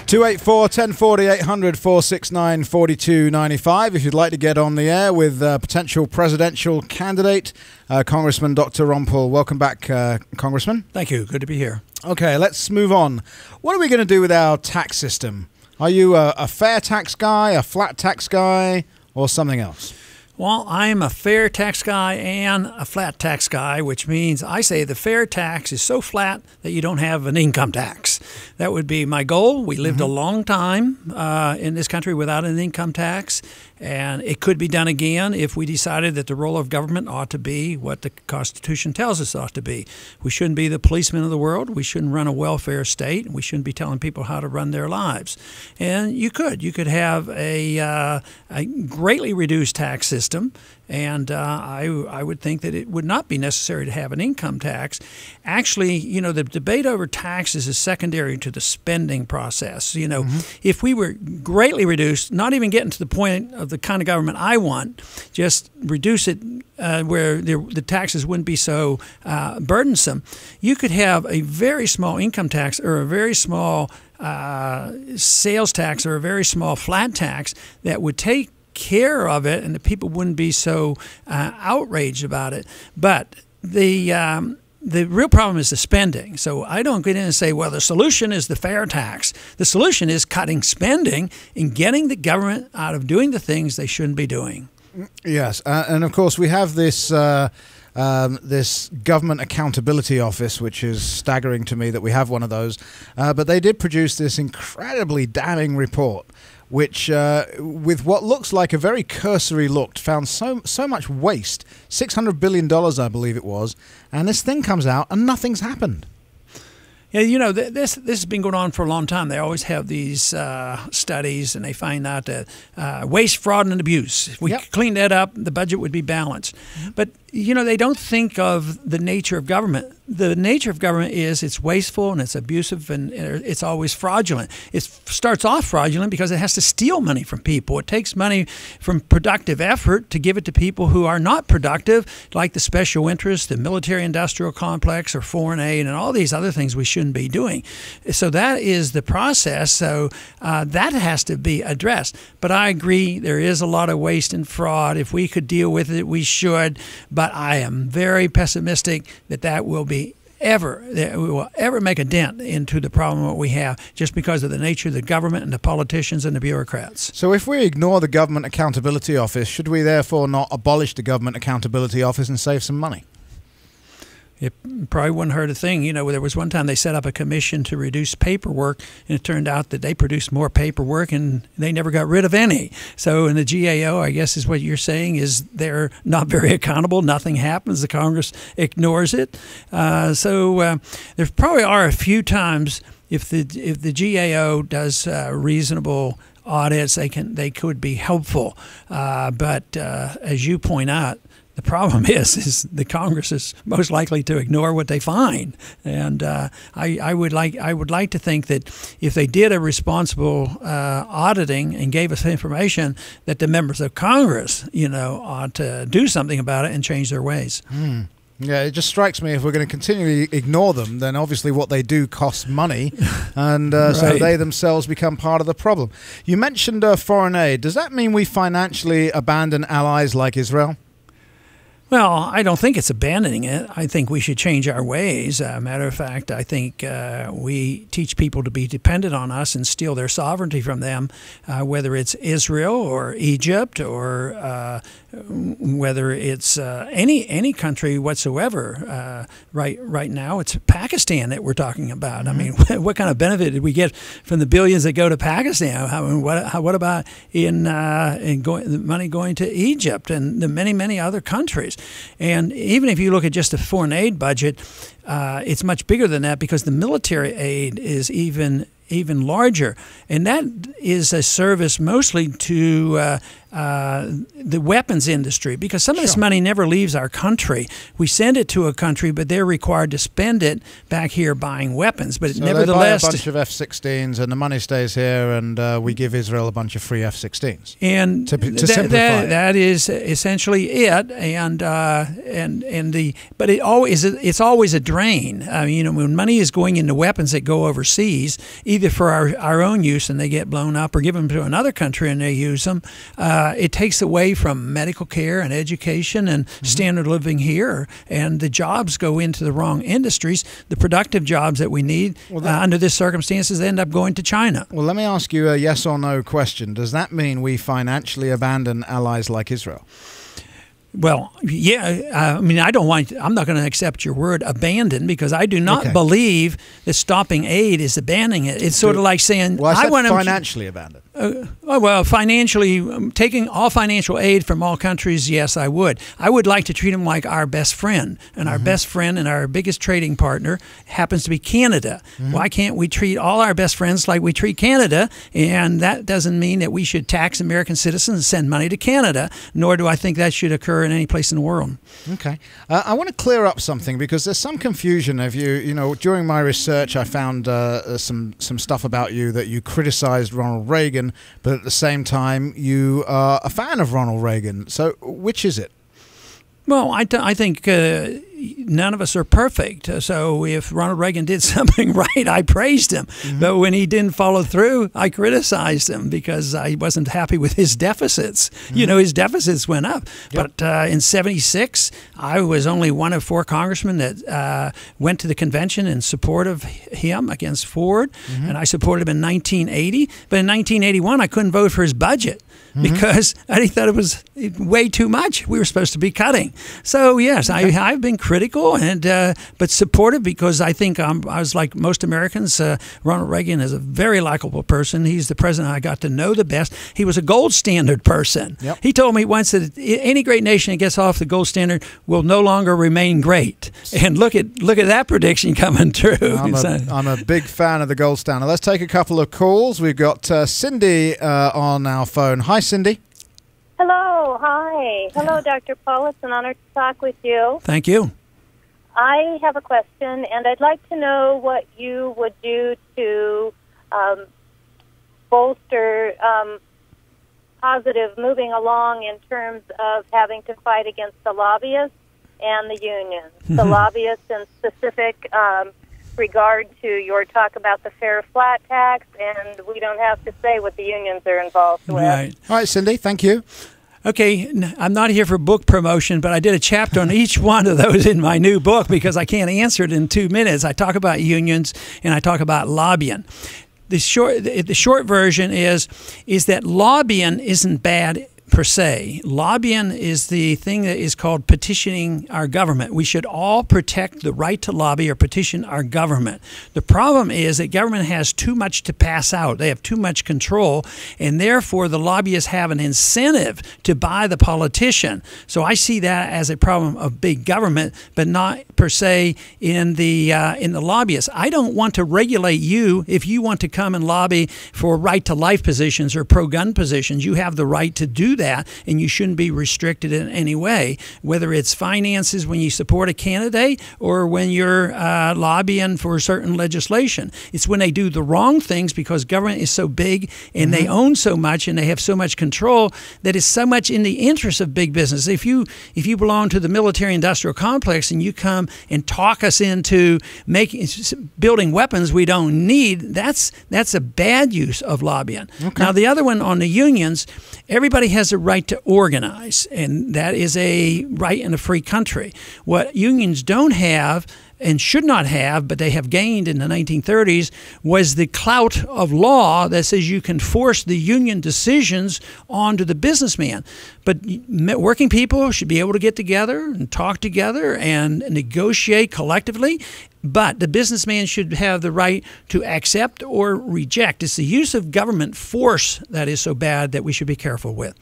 284-1040, 800-469-4295 if you'd like to get on the air with potential presidential candidate, Congressman Dr. Ron Paul. Welcome back, Congressman. Thank you. Good to be here. Okay, let's move on. What are we going to do with our tax system? Are you a fair tax guy, a flat tax guy, or something else? Well, I'm a fair tax guy and a flat tax guy, which means I say the fair tax is so flat that you don't have an income tax. That would be my goal. We lived a long time in this country without an income tax, and it could be done again if we decided that the role of government ought to be what the Constitution tells us ought to be. We shouldn't be the policemen of the world. We shouldn't run a welfare state. We shouldn't be telling people how to run their lives. And you could have a greatly reduced tax system, and I would think that it would not be necessary to have an income tax. Actually, you know, the debate over taxes is secondary to the spending process. You know, if we were greatly reduced, not even getting to the point of the kind of government I want, just reduce it where the taxes wouldn't be so burdensome, you could have a very small income tax or a very small sales tax or a very small flat tax that would take care of it, and the people wouldn't be so outraged about it. But the real problem is the spending. So I don't get in and say, well, the solution is the fair tax. The solution is cutting spending and getting the government out of doing the things they shouldn't be doing. Yes, and of course we have this this Government Accountability Office, which is staggering to me that we have one of those. But they did produce this incredibly damning report, which, with what looks like a very cursory look, found so much waste, $600 billion, I believe it was, and this thing comes out and nothing's happened. Yeah, you know, this has been going on for a long time. They always have these studies, and they find out that waste, fraud, and abuse. If we clean that up, the budget would be balanced. But, you know, they don't think of the nature of government. The nature of government is it's wasteful and it's abusive and it's always fraudulent. It starts off fraudulent because it has to steal money from people. It takes money from productive effort to give it to people who are not productive, like the special interests, the military-industrial complex, or foreign aid, and all these other things we shouldn't be doing. So that is the process. So that has to be addressed. But I agree, there is a lot of waste and fraud. If we could deal with it, we should. But I am very pessimistic that we will ever make a dent into the problem that we have just because of the nature of the government and the politicians and the bureaucrats. So if we ignore the Government Accountability Office, should we therefore not abolish the Government Accountability Office and save some money? It probably wouldn't hurt a thing. You know, there was one time they set up a commission to reduce paperwork, and it turned out that they produced more paperwork and they never got rid of any. So in the GAO, I guess is what you're saying, is they're not very accountable. Nothing happens. The Congress ignores it. So there probably are a few times if the GAO does reasonable audits, they could be helpful. But as you point out, the problem is the Congress is most likely to ignore what they find, and I would like to think that if they did a responsible auditing and gave us information, that the members of Congress, you know, ought to do something about it and change their ways. Yeah, it just strikes me if we're going to continually ignore them, then obviously what they do costs money, and so they themselves become part of the problem. You mentioned foreign aid. Does that mean we financially abandon allies like Israel? Well, I don't think it's abandoning it. I think we should change our ways. Matter of fact, I think we teach people to be dependent on us and steal their sovereignty from them, whether it's Israel or Egypt or whether it's any country whatsoever. Right now, it's Pakistan that we're talking about. I mean, what kind of benefit did we get from the billions that go to Pakistan? I mean, what about the money going to Egypt and the many other countries? And even if you look at just the foreign aid budget, it's much bigger than that because the military aid is even larger, and that is a service mostly to the weapons industry, because some of this money never leaves our country. We send it to a country, but they're required to spend it back here buying weapons. But so nevertheless, they buy a bunch of F-16s, and the money stays here, and we give Israel a bunch of free F-16s. And to simplify, that is essentially it. But it's always a drain. When money is going into weapons that go overseas, either for our own use and they get blown up, or give them to another country and they use them, it takes away from medical care and education and standard of living here, and the jobs go into the wrong industries. The productive jobs that we need under this circumstances end up going to China. Well, let me ask you a yes or no question. Does that mean we financially abandon allies like Israel? Well, yeah. I'm not going to accept your word abandon, because I do not believe that stopping aid is abandoning it. It's sort of like saying, well, I want to financially abandon. Financially, taking all financial aid from all countries, yes, I would. I would like to treat them like our best friend, and our best friend and our biggest trading partner happens to be Canada. Why can't we treat all our best friends like we treat Canada? And that doesn't mean that we should tax American citizens and send money to Canada, nor do I think that should occur in any place in the world. Okay. I want to clear up something, because there's some confusion of you. During my research, I found some stuff about you that you criticized Ronald Reagan, but at the same time, you are a fan of Ronald Reagan. So which is it? Well, I think none of us are perfect. So if Ronald Reagan did something right, I praised him. But when he didn't follow through, I criticized him, because I wasn't happy with his deficits. His deficits went up. Yep. But in '76, I was only one of 4 congressmen that went to the convention in support of him against Ford. And I supported him in 1980. But in 1981, I couldn't vote for his budget, because I thought it was way too much. We were supposed to be cutting. So yes, I've been critical but supportive, because I think I was like most Americans. Ronald Reagan is a very likable person. He's the president I got to know the best. He was a gold standard person. Yep. He told me once that any great nation that gets off the gold standard will no longer remain great. And look at that prediction coming true. I'm a big fan of the gold standard. Let's take a couple of calls. We've got Cindy on our phone. Hi, Cindy. Hello. Hi. Hello, Dr. Paul. It's an honor to talk with you. Thank you. I have a question, and I'd like to know what you would do to bolster positive moving along in terms of having to fight against the lobbyists and the unions. The lobbyists in specific regard to your talk about the fair flat tax, and we don't have to say what the unions are involved with. Right. All right, Cindy, thank you. Okay, I'm not here for book promotion, but I did a chapter on each one of those in my new book, because I can't answer it in 2 minutes. I talk about unions and I talk about lobbying. The short version is that lobbying isn't bad per se. Lobbying is the thing that is called petitioning our government. We should all protect the right to lobby or petition our government. The problem is that government has too much to pass out. They have too much control, and therefore the lobbyists have an incentive to buy the politician. So I see that as a problem of big government, but not per se in the lobbyists. I don't want to regulate you. If you want to come and lobby for right to life positions or pro-gun positions, you have the right to do that, and you shouldn't be restricted in any way, whether it's finances when you support a candidate or when you're lobbying for certain legislation. It's when they do the wrong things, because government is so big and they own so much and they have so much control that it's so much in the interest of big business. If you belong to the military-industrial complex and you come and talk us into building weapons we don't need, that's a bad use of lobbying. Okay. Now, the other one on the unions, everybody has a right to organize, and that is a right in a free country. What unions don't have and should not have, but they have gained in the 1930s, was the clout of law that says you can force the union decisions onto the businessman. But working people should be able to get together and talk together and negotiate collectively, but the businessman should have the right to accept or reject. It's the use of government force that is so bad that we should be careful with.